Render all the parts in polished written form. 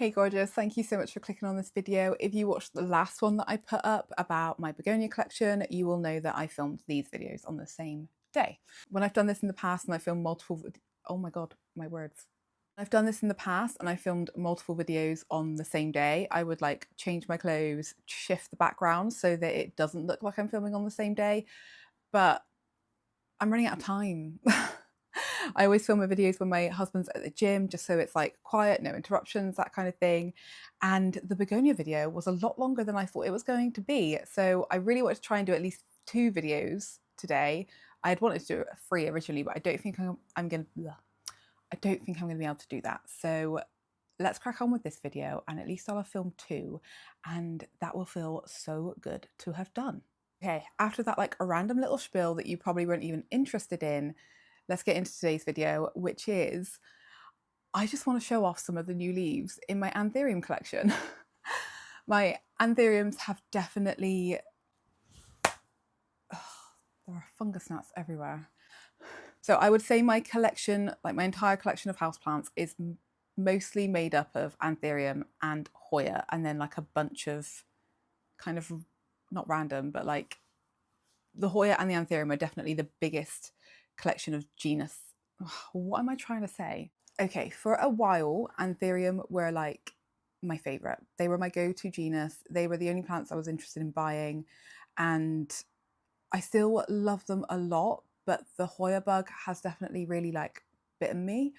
Hey gorgeous, thank you so much for clicking on this video. If you watched the last one that I put up about my begonia collection, you will know that I filmed these videos on the same day. When I've done this in the past and I filmed multiple, oh my god, my words. I've done this in the past and I filmed multiple videos on the same day. I would like change my clothes, shift the background so that it doesn't look like I'm filming on the same day, but I'm running out of time. I always film my videos when my husband's at the gym, just so it's like quiet, no interruptions, that kind of thing. And the begonia video was a lot longer than I thought it was going to be. So I really wanted to try and do at least 2 videos today. I had wanted to do it free originally, but I don't think I'm going to be able to do that. So let's crack on with this video, and at least I'll have filmed 2, and that will feel so good to have done. Okay, after that like a random little spiel that you probably weren't even interested in, let's get into today's video, which is I just want to show off some of the new leaves in my Anthurium collection. My Anthuriums have definitely, there are fungus gnats everywhere. So I would say my collection, like my entire collection of houseplants, is mostly made up of Anthurium and Hoya, and then like a bunch of kind of not random, but like the Hoya and the Anthurium are definitely the biggest collection of genus. What am I trying to say? Okay, for a while, Anthurium were like my favorite. They were my go-to genus. They were the only plants I was interested in buying, and I still love them a lot, but the Hoya bug has definitely really like bitten me,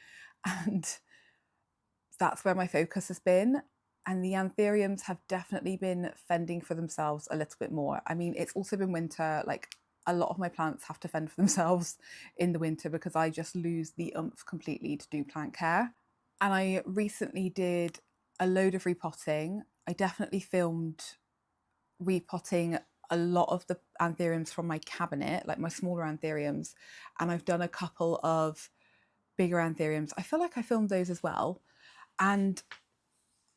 and that's where my focus has been. And the Anthuriums have definitely been fending for themselves a little bit more. I mean, it's also been winter, like a lot of my plants have to fend for themselves in the winter because I just lose the oomph completely to do plant care. And I recently did a load of repotting. I definitely filmed repotting a lot of the Anthuriums from my cabinet, like my smaller Anthuriums, and I've done a couple of bigger Anthuriums. I feel like I filmed those as well, and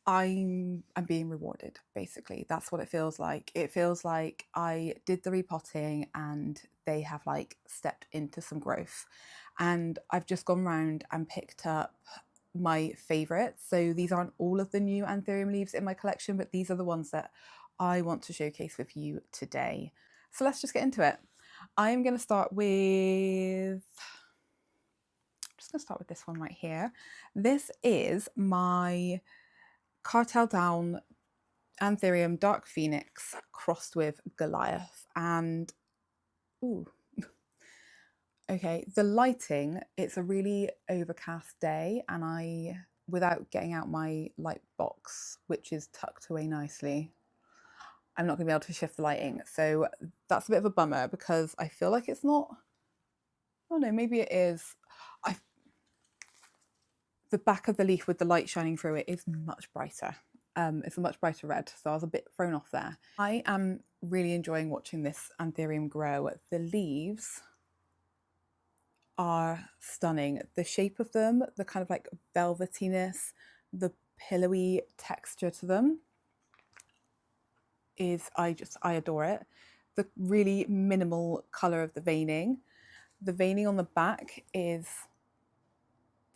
I'm being rewarded, basically. That's what it feels like. It feels like I did the repotting and they have like stepped into some growth. And I've just gone round and picked up my favourites. So these aren't all of the new Anthurium leaves in my collection, but these are the ones that I want to showcase with you today. So let's just get into it. I'm going to start with this one right here. This is my Cartel Down Anthurium Dark Phoenix crossed with Goliath. And ooh, okay, the lighting, it's a really overcast day, and I, without getting out my light box, which is tucked away nicely, I'm not going to be able to shift the lighting. So that's a bit of a bummer because I feel like it's not, oh no, maybe it is. The back of the leaf with the light shining through it is much brighter. It's a much brighter red, so I was a bit thrown off there. I am really enjoying watching this Anthurium grow. The leaves are stunning. The shape of them, the kind of like velvetiness, the pillowy texture to them is, I adore it. The really minimal colour of the veining. The veining on the back is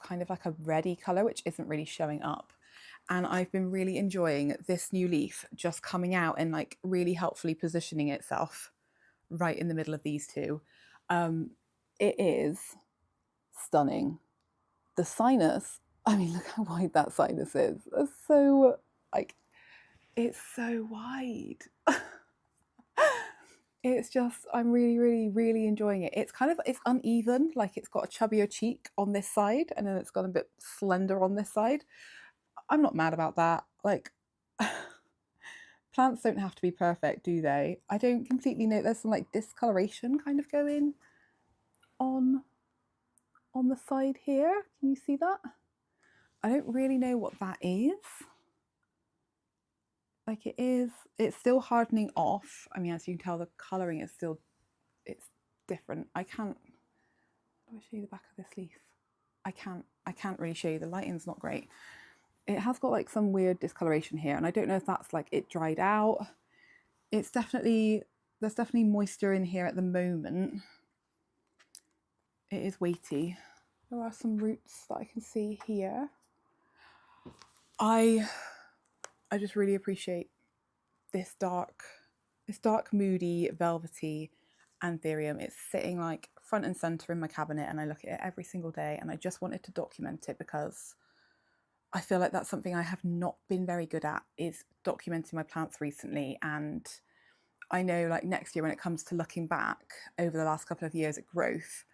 kind of like a reddy colour, which isn't really showing up. And I've been really enjoying this new leaf just coming out and like really helpfully positioning itself right in the middle of these two. It is stunning. The sinus, I mean, look how wide that sinus is. It's so, like, it's so wide. It's just, I'm really enjoying it. It's kind of, it's uneven, like it's got a chubbier cheek on this side and then it's got a bit slender on this side. I'm not mad about that. Like, plants don't have to be perfect, do they? I don't completely know. There's some like discoloration kind of going on the side here. Can you see that? I don't really know what that is. Like it's still hardening off. I mean, as you can tell, the colouring is still, it's different. I can't, do I show you the back of this leaf? I can't really show you. The lighting's not great. It has got like some weird discoloration here, and I don't know if that's like it dried out. It's definitely, there's definitely moisture in here at the moment. It is weighty. There are some roots that I can see here. I just really appreciate this dark, moody, velvety Anthurium. It's sitting like front and center in my cabinet, and I look at it every single day, and I just wanted to document it because I feel like that's something I have not been very good at, is documenting my plants recently. And I know like next year when it comes to looking back over the last couple of years at growth,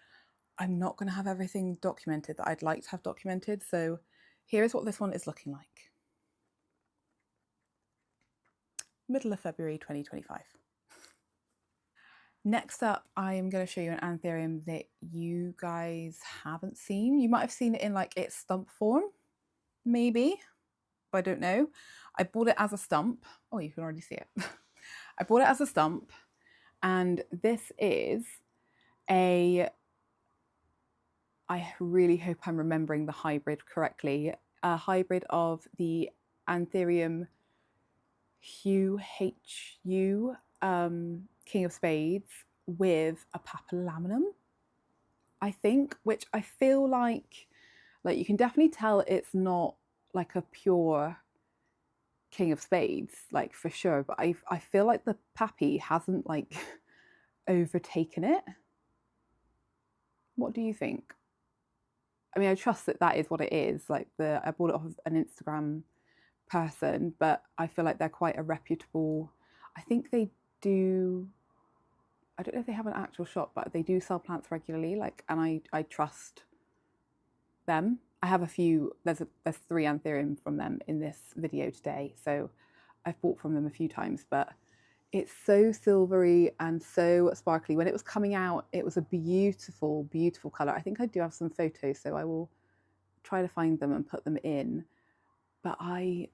I'm not going to have everything documented that I'd like to have documented. So here is what this one is looking like. Middle of February 2025. Next up, I am going to show you an Anthurium that you guys haven't seen. You might have seen it in like its stump form, maybe, but I don't know. I bought it as a stump. Oh, you can already see it. I bought it as a stump, and this is I really hope I'm remembering the hybrid correctly, a hybrid of the Anthurium HU, King of Spades, with a papillamum, I think, which I feel like you can definitely tell it's not like a pure King of Spades, like for sure, but I feel like the pappy hasn't like overtaken it. What do you think? I mean, I trust that that is what it is. Like I bought it off of an Instagram person, but I feel like they're quite a reputable. I think they do. I don't know if they have an actual shop, but they do sell plants regularly. Like, and I trust them. I have a few. There's 3 Anthurium from them in this video today, so I've bought from them a few times. But it's so silvery and so sparkly. When it was coming out, it was a beautiful, beautiful color. I think I do have some photos, so I will try to find them and put them in. But I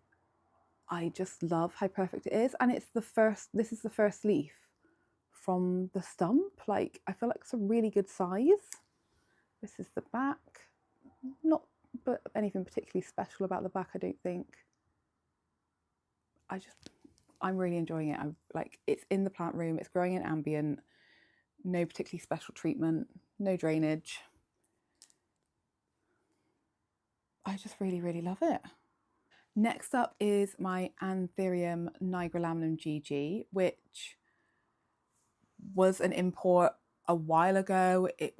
just love how perfect it is, and it's the first. This is the first leaf from the stump. Like, I feel like it's a really good size. This is the back. Not but anything particularly special about the back, I don't think. I'm really enjoying it. It's in the plant room, it's growing in ambient, no particularly special treatment, no drainage. I just really, really love it. Next up is my Anthurium nigrolaminum GG, which was an import a while ago. It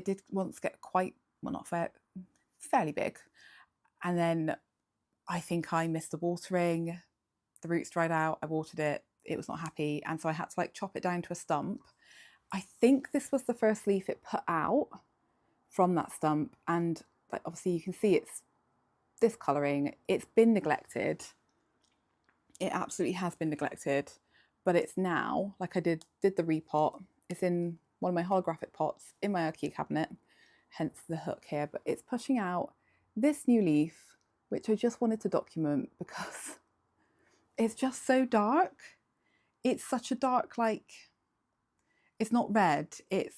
did once get quite, well, not fairly big, and then I think I missed the watering. The roots dried out. I watered it. It was not happy, and so I had to like chop it down to a stump. I think this was the first leaf it put out from that stump, and like obviously you can see it's this colouring. It's been neglected. It absolutely has been neglected, but it's now, like I did the repot. It's in one of my holographic pots in my IKEA cabinet, hence the hook here. But it's pushing out this new leaf, which I just wanted to document because it's just so dark. It's such a dark, like, it's not red, it's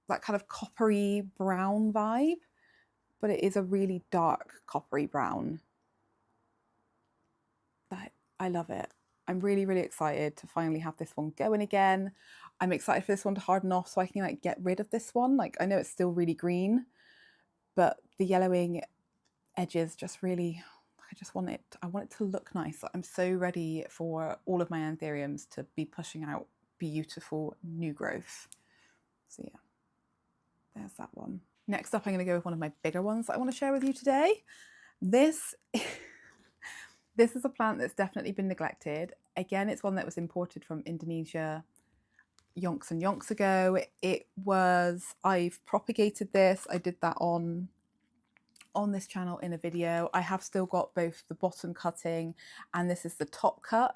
that kind of coppery brown vibe, but it is a really dark coppery brown. I love it. I'm really, really excited to finally have this one going again. I'm excited for this one to harden off so I can like get rid of this one. Like, I know it's still really green, but the yellowing edges just really, I want it to look nice. I'm so ready for all of my Anthuriums to be pushing out beautiful new growth. So yeah, there's that one. Next up, I'm going to go with one of my bigger ones that I want to share with you today. This is a plant that's definitely been neglected. Again, it's one that was imported from Indonesia yonks and yonks ago. I've propagated this. I did that on this channel in a video. I have still got both the bottom cutting and this is the top cut.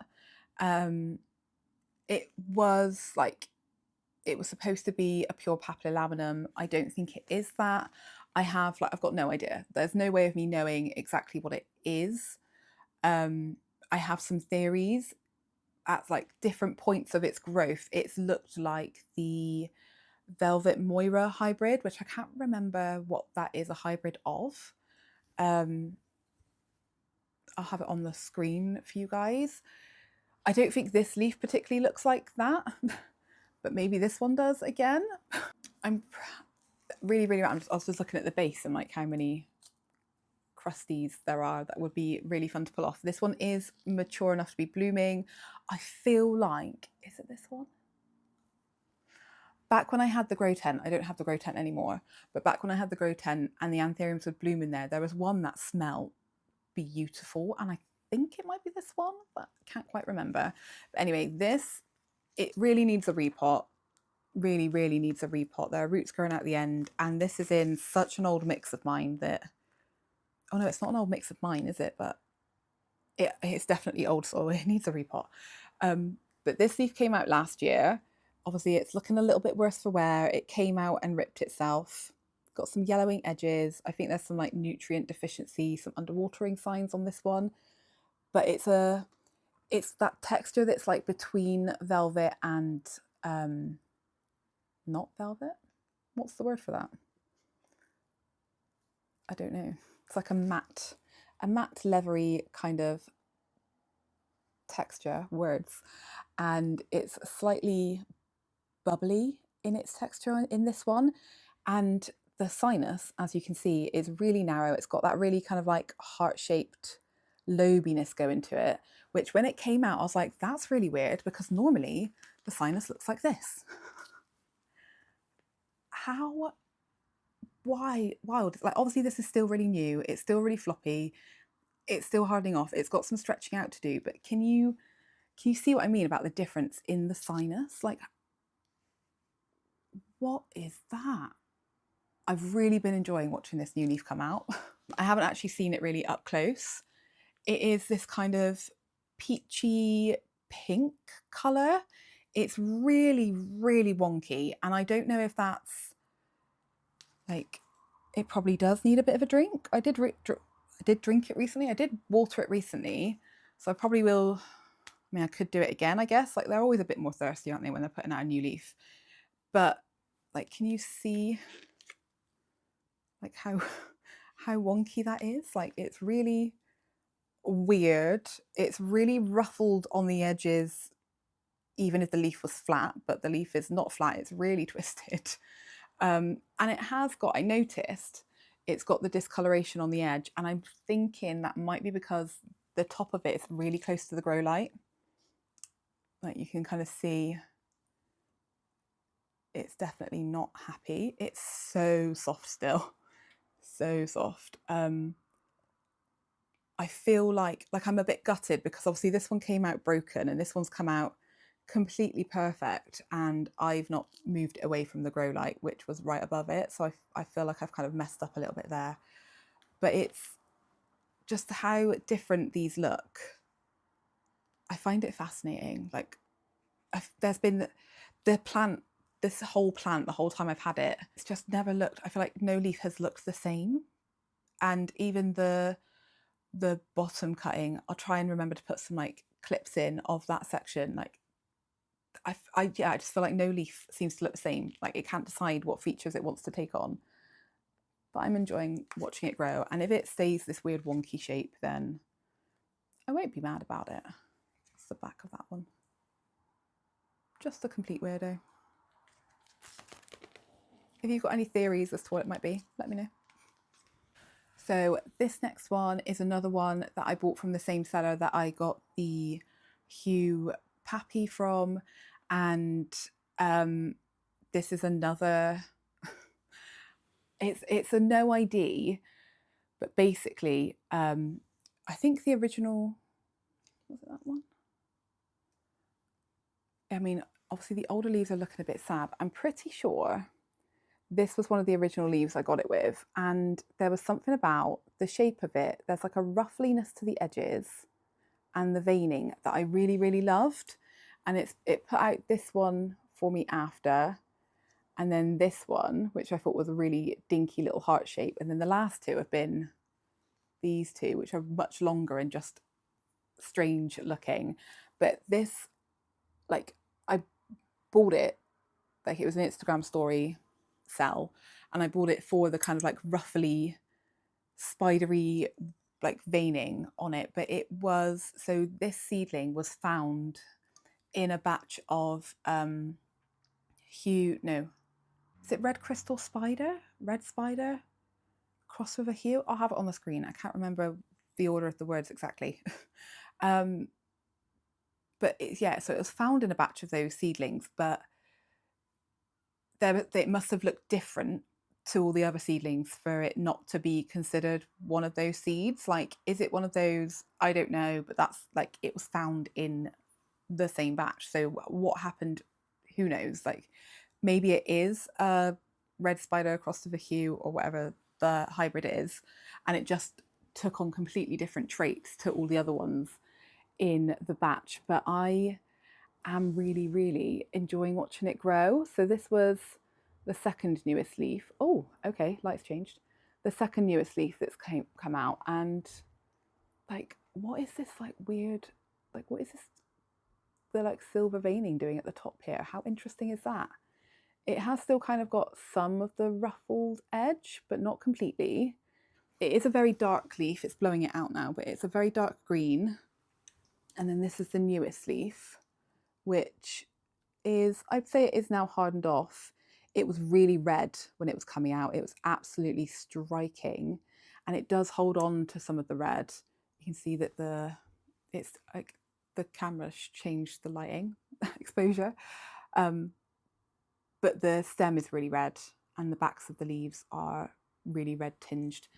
It was supposed to be a pure papilolaminum. I don't think it is that. I've got no idea. There's no way of me knowing exactly what it is. I have some theories. At like different points of its growth, it's looked like the Velvet Moira hybrid, which I can't remember what that is a hybrid of. I'll have it on the screen for you guys. I don't think this leaf particularly looks like that, but maybe this one does again. I'm really, really, I was just looking at the base and like how many crusties there are that would be really fun to pull off. This one is mature enough to be blooming. I feel like, is it this one? Back when I had the grow tent, I don't have the grow tent anymore, but back when I had the grow tent and the anthuriums would bloom in there was one that smelled beautiful, and I think it might be this one, but I can't quite remember. But anyway, this, it really needs a repot. Really, really needs a repot. There are roots growing out the end, and this is in such an old mix of mine that, oh no, it's not an old mix of mine, is it? But it's definitely old soil. It needs a repot. But this leaf came out last year. Obviously, it's looking a little bit worse for wear. It came out and ripped itself. Got some yellowing edges. I think there's some like nutrient deficiency, some underwatering signs on this one. But it's that texture that's like between velvet and not velvet. What's the word for that? I don't know. It's like a matte leathery kind of texture, words, and it's slightly bubbly in its texture in this one, and the sinus, as you can see, is really narrow. It's got that really kind of like heart-shaped lobiness going to it, which when it came out I was like, that's really weird, because normally the sinus looks like this. Why wild? Like, obviously this is still really new, it's still really floppy, it's still hardening off, it's got some stretching out to do, but can you see what I mean about the difference in the sinus? Like, what is that? I've really been enjoying watching this new leaf come out. I haven't actually seen it really up close. It is this kind of peachy pink colour. It's really, really wonky, and I don't know if that's like, it probably does need a bit of a drink. I did drink it recently. I did water it recently, so I probably will. I mean, I could do it again, I guess. Like, they're always a bit more thirsty, aren't they, when they're putting out a new leaf? But like, can you see like how wonky that is? Like, it's really weird. It's really ruffled on the edges, even if the leaf was flat, but the leaf is not flat, it's really twisted. And it has got, I noticed, it's got the discoloration on the edge, and I'm thinking that might be because the top of it is really close to the grow light. Like, you can kind of see it's definitely not happy. It's so soft still, so soft. I feel like I'm a bit gutted, because obviously this one came out broken and this one's come out completely perfect, and I've not moved it away from the grow light, which was right above it, so I feel like I've kind of messed up a little bit there. But it's just how different these look. I find it fascinating. Like, there's been the plant, this whole plant, the whole time I've had it, it's just never looked, I feel like no leaf has looked the same. And even the bottom cutting, I'll try and remember to put some like clips in of that section. Like, I just feel like no leaf seems to look the same. Like, it can't decide what features it wants to take on. But I'm enjoying watching it grow, and if it stays this weird wonky shape, then I won't be mad about it. That's the back of that one. Just a complete weirdo. If you've got any theories as to what it might be, let me know. So this next one is another one that I bought from the same seller that I got the Hue Pappy from, and this is another. It's a no ID, but basically, I think the original, was it that one? I mean, obviously the older leaves are looking a bit sad. I'm pretty sure this was one of the original leaves I got it with, and there was something about the shape of it. There's like a ruffliness to the edges and the veining that I really, really loved. And it put out this one for me after, and then this one, which I thought was a really dinky little heart shape. And then the last two have been these two, which are much longer and just strange looking. But this, like, I bought it, like, it was an Instagram story sell, and I bought it for the kind of like ruffly, spidery, like veining on it. But it was, so this seedling was found in a batch of Hue, no, is it red crystal spider? Red spider? cross with a hue. I'll have it on the screen. I can't remember the order of the words exactly. But yeah, so it was found in a batch of those seedlings, but it must have looked different to all the other seedlings for it not to be considered one of those seeds. Like, is it one of those? I don't know, but that's like, it was found in the same batch. So what happened? Who knows? Like, maybe it is a red spider crossed with a hue or whatever the hybrid is, and it just took on completely different traits to all the other ones in the batch. But I am really, really enjoying watching it grow. So this was the second newest leaf. Oh, okay, lights changed. The second newest leaf that's come out, and like, what is this like weird, like, what is this, the like silver veining doing at the top here? How interesting is that? It has still kind of got some of the ruffled edge, but not completely. It is a very dark leaf. It's blowing it out now, but it's a very dark green. And then this is the newest leaf, which is, I'd say it is now hardened off. It was really red when it was coming out. It was absolutely striking, and it does hold on to some of the red. You can see that it's like the camera changed the lighting exposure, but the stem is really red and the backs of the leaves are really red tinged.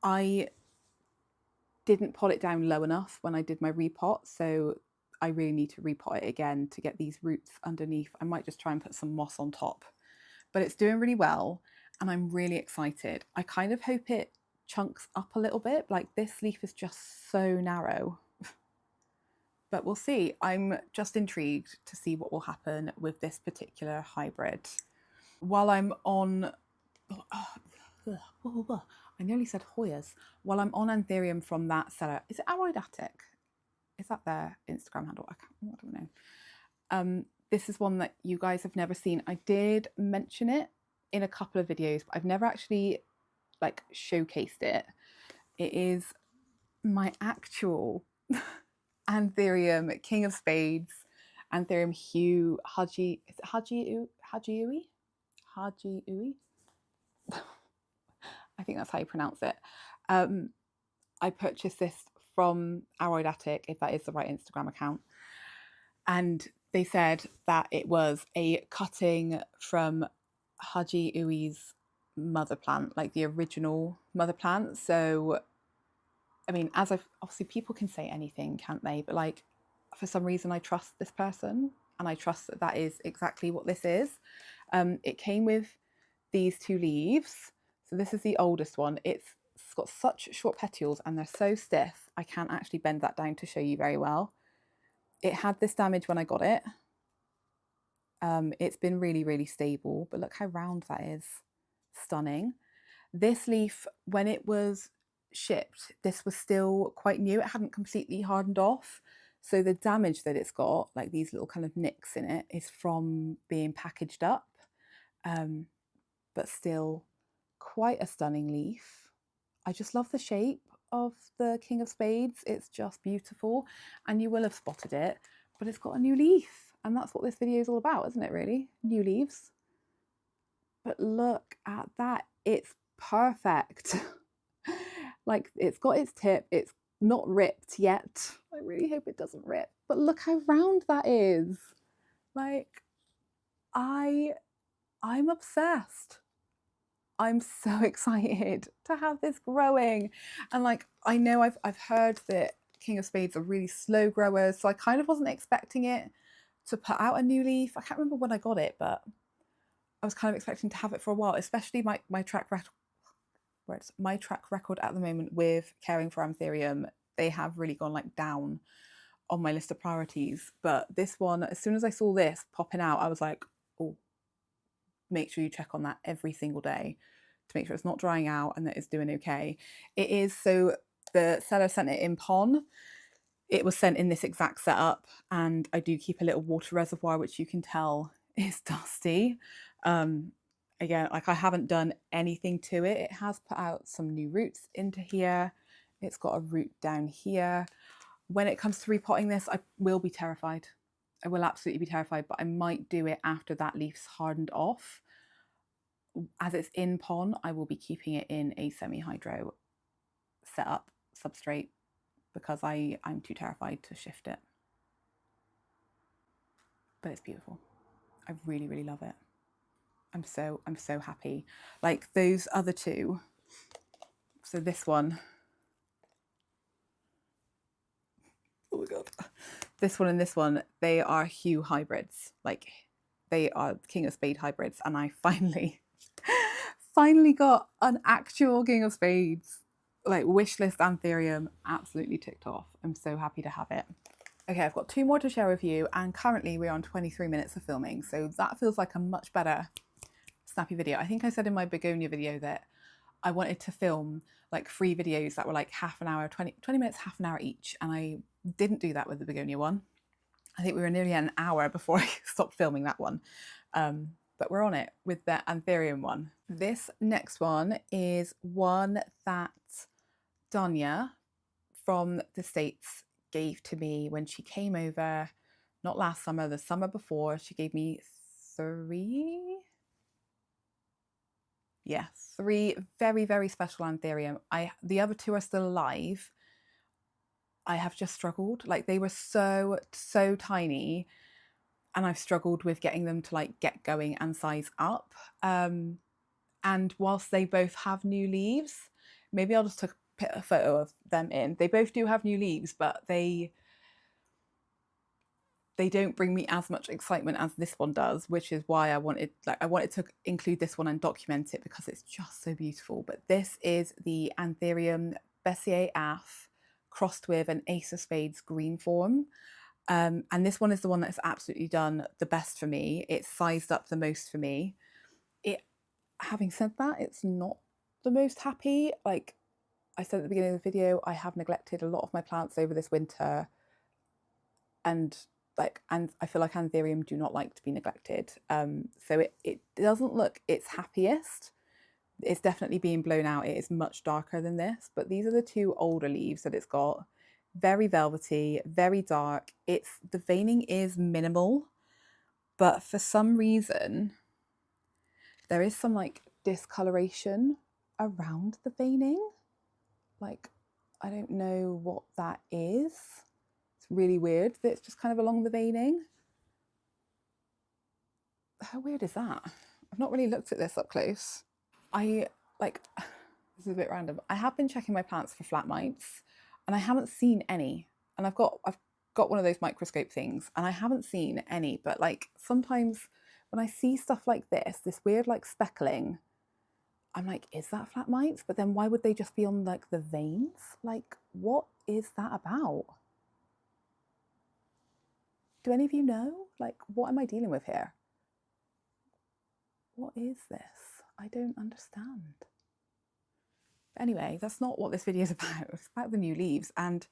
I didn't pot it down low enough when I did my repot, so I really need to repot it again to get these roots underneath. I might just try and put some moss on top, but it's doing really well and I'm really excited. I kind of hope it chunks up a little bit. Like, this leaf is just so narrow, but we'll see. I'm just intrigued to see what will happen with this particular hybrid. While I'm on, I nearly said Hoyas. While I'm on Anthurium from that seller, is it Aroid Attic? Is that their Instagram handle? I don't know. This is one that you guys have never seen. I did mention it in a couple of videos, but I've never actually like showcased it. It is my actual Anthurium King of Spades, Anthurium Hue Haji. Is it Hajiui? Hajiui? I think that's how you pronounce it. I purchased this from Aroid Attic, if that is the right Instagram account, and they said that it was a cutting from Haji Ui's mother plant, like the original mother plant. So, I mean, as I've obviously, people can say anything, can't they? But like, for some reason, I trust this person, and I trust that that is exactly what this is. It came with these two leaves. So this is the oldest one. It's got such short petioles and they're so stiff, I can't actually bend that down to show you very well. It had this damage when I got it. It's been really, really stable, but look how round that is. Stunning. This leaf, when it was shipped, this was still quite new. It hadn't completely hardened off. So the damage that it's got, like these little kind of nicks in it, is from being packaged up. But still quite a stunning leaf. I just love the shape of the King of Spades. It's just beautiful, and you will have spotted it, but it's got a new leaf, and that's what this video is all about, isn't it, really? New leaves. But look at that. It's perfect. Like, it's got its tip. It's not ripped yet. I really hope it doesn't rip, but look how round that is. Like, I'm obsessed. I'm so excited to have this growing. And like, I know I've heard that King of Spades are really slow growers, so I kind of wasn't expecting it to put out a new leaf. I can't remember when I got it, but I was kind of expecting to have it for a while, especially my track record at the moment with caring for Anthurium. They have really gone like down on my list of priorities. But this one, as soon as I saw this popping out, I was like, oh, make sure you check on that every single day to make sure it's not drying out and that it's doing okay. It is. So the seller sent it in PON. It was sent in this exact setup, and I do keep a little water reservoir, which you can tell is dusty. Again, like, I haven't done anything to it. It has put out some new roots into here. It's got a root down here. When it comes to repotting this, I will be terrified. I will absolutely be terrified, but I might do it after that leaf's hardened off. as it's in pon, I will be keeping it in a semi-hydro setup substrate because I'm too terrified to shift it. But it's beautiful. I really, really love it. I'm so happy. Like those other two. So this one. Oh my god. This one and this one, they are hue hybrids. Like they are King of Spade hybrids, and I finally got an actual King of Spades. Like wishlist Anthurium, absolutely ticked off. I'm so happy to have it. Okay, I've got 2 more to share with you, and currently we're on 23 minutes of filming, so that feels like a much better snappy video. I think I said in my begonia video that I wanted to film like 3 videos that were like half an hour, 20 minutes, half an hour each, and I didn't do that with the begonia one. I think we were nearly an hour before I stopped filming that one. But we're on it with the Anthurium one. This next one is one that Danya from the States gave to me when she came over, not last summer, the summer before. She gave me 3 very, very special Anthurium. The other 2 are still alive. I have just struggled. Like they were so tiny, and I've struggled with getting them to like get going and size up. And whilst they both have new leaves, maybe I'll just take a photo of them in. They both do have new leaves, but they don't bring me as much excitement as this one does, which is why I wanted to include this one and document it because it's just so beautiful. But this is the Anthurium Bessier Af crossed with an Ace of Spades green form. And this one is the one that's absolutely done the best for me. It's sized up the most for me. Having said that, it's not the most happy. Like I said at the beginning of the video, I have neglected a lot of my plants over this winter, and I feel like Anthurium do not like to be neglected. So it doesn't look its happiest. It's definitely being blown out. It is much darker than this, but these are the 2 older leaves that it's got. Very velvety, very dark. The veining is minimal, but for some reason there is some like discoloration around the veining. Like I don't know what that is. It's really weird that it's just kind of along the veining. How weird is that? I've not really looked at this up close. This is a bit random. I have been checking my plants for flat mites, and I haven't seen any. And I've got one of those microscope things, and I haven't seen any. But like sometimes when I see stuff like this weird like speckling, I'm like, is that flat mites? But then why would they just be on like the veins? Like, what is that about? Do any of you know? Like, what am I dealing with here? What is this? I don't understand. But anyway, that's not what this video is about. It's about the new leaves. And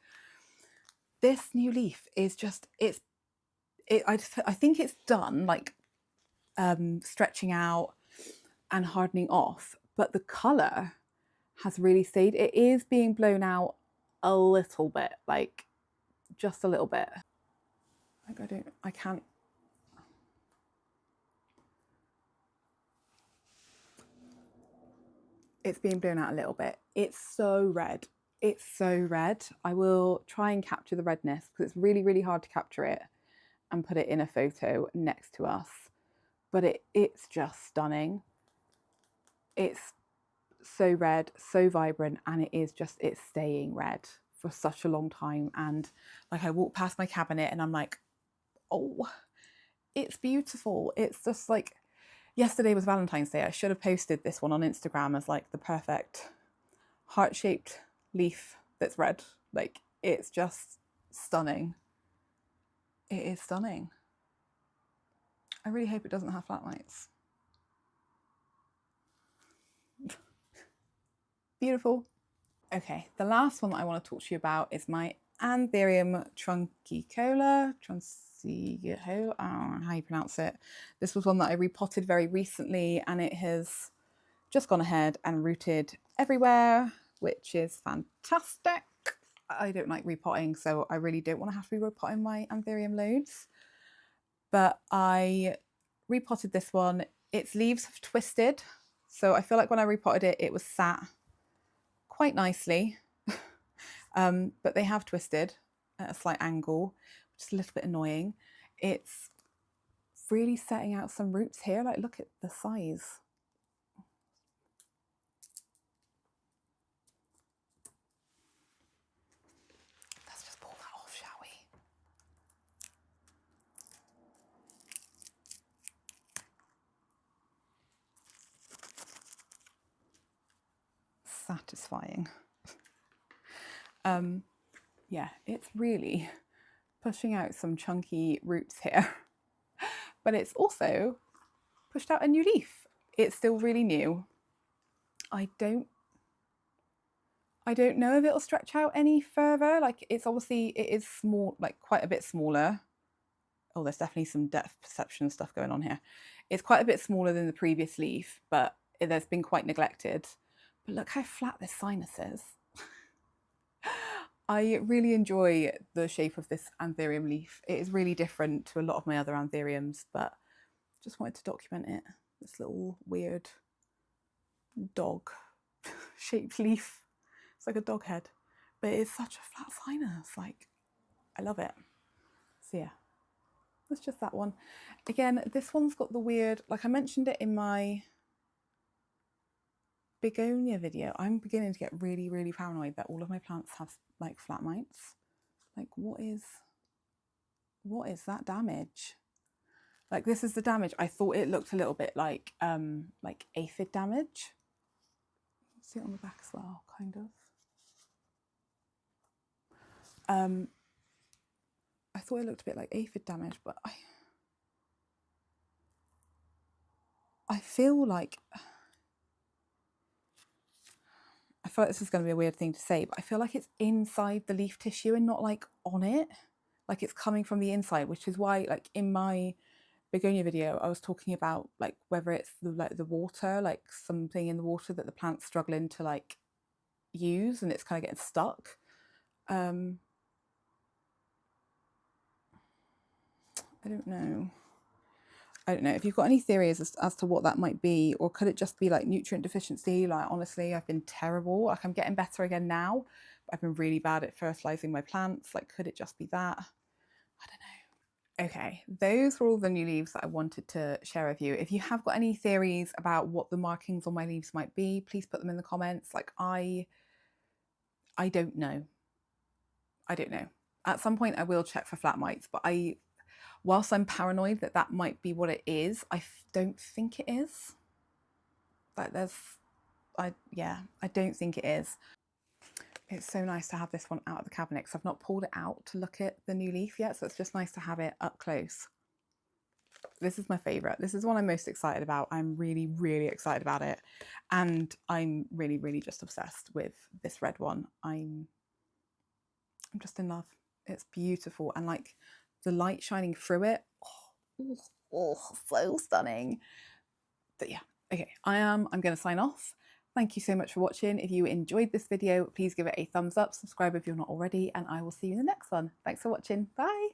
this new leaf is just, I think it's done like stretching out and hardening off, but the colour has really stayed. It is being blown out a little bit, like just a little bit. Like I can't. It's being blown out a little bit. It's so red. It's so red. I will try and capture the redness because it's really, really hard to capture it and put it in a photo next to us. But it's just stunning. It's so red, so vibrant, and it's staying red for such a long time. And like I walk past my cabinet and I'm like, oh, it's beautiful. It's just like, yesterday was Valentine's Day. I should have posted this one on Instagram as like the perfect heart-shaped leaf that's red. Like it's just stunning. It is stunning. I really hope it doesn't have flat mites. Beautiful. Okay, the last one that I want to talk to you about is my Anthurium truncicola. I don't know how you pronounce it. This was one that I repotted very recently, and it has just gone ahead and rooted everywhere, which is fantastic. I don't like repotting, so I really don't want to have to be repotting my Anthurium loads. But I repotted this one. Its leaves have twisted So I feel like when I repotted it, it was sat quite nicely, but they have twisted at a slight angle, which is a little bit annoying. It's really setting out some roots here. Like, look at the size. Let's just pull that off, shall we? Satisfying. Yeah, it's really pushing out some chunky roots here, but it's also pushed out a new leaf. It's still really new. I don't know if it'll stretch out any further. Like, it's obviously, it is small, like quite a bit smaller. Oh, there's definitely some depth perception stuff going on here. It's quite a bit smaller than the previous leaf, but there's been quite neglected. But look how flat this sinus is. I really enjoy the shape of this Anthurium leaf. It is really different to a lot of my other Anthuriums, but just wanted to document it. This little weird dog shaped leaf. It's like a dog head, but it's such a flat sinus. Like, I love it. So yeah, that's just that one. Again, this one's got the weird, like I mentioned it in my begonia video, I'm beginning to get really, really paranoid that all of my plants have like flat mites. Like, what is that damage? Like, this is the damage. I thought it looked a little bit like aphid damage. See it on the back as well, kind of. I thought it looked a bit like aphid damage, but I feel like this is going to be a weird thing to say, but I feel like it's inside the leaf tissue and not like on it. Like, it's coming from the inside, which is why, like, in my begonia video, I was talking about like whether it's the water, like something in the water that the plant's struggling to like use, and it's kind of getting stuck. I don't know. If you've got any theories as to what that might be, or could it just be like nutrient deficiency? Like, honestly, I've been terrible. Like, I'm getting better again now, but I've been really bad at fertilizing my plants. Like, could it just be that? I don't know. Okay, those were all the new leaves that I wanted to share with you. If you have got any theories about what the markings on my leaves might be, please put them in the comments. Like, I don't know. I don't know. At some point I will check for flat mites, but whilst I'm paranoid that that might be what it is, I don't think it is. Like, I don't think it is. It's so nice to have this one out of the cabinet because I've not pulled it out to look at the new leaf yet, so it's just nice to have it up close. This is my favourite. This is one I'm most excited about. I'm really, really excited about it. And I'm really, really just obsessed with this red one. I'm just in love. It's beautiful. And like the light shining through it, so stunning. But yeah, okay, I'm going to sign off. Thank you so much for watching. If you enjoyed this video, please give it a thumbs up, subscribe if you're not already, and I will see you in the next one. Thanks for watching. Bye.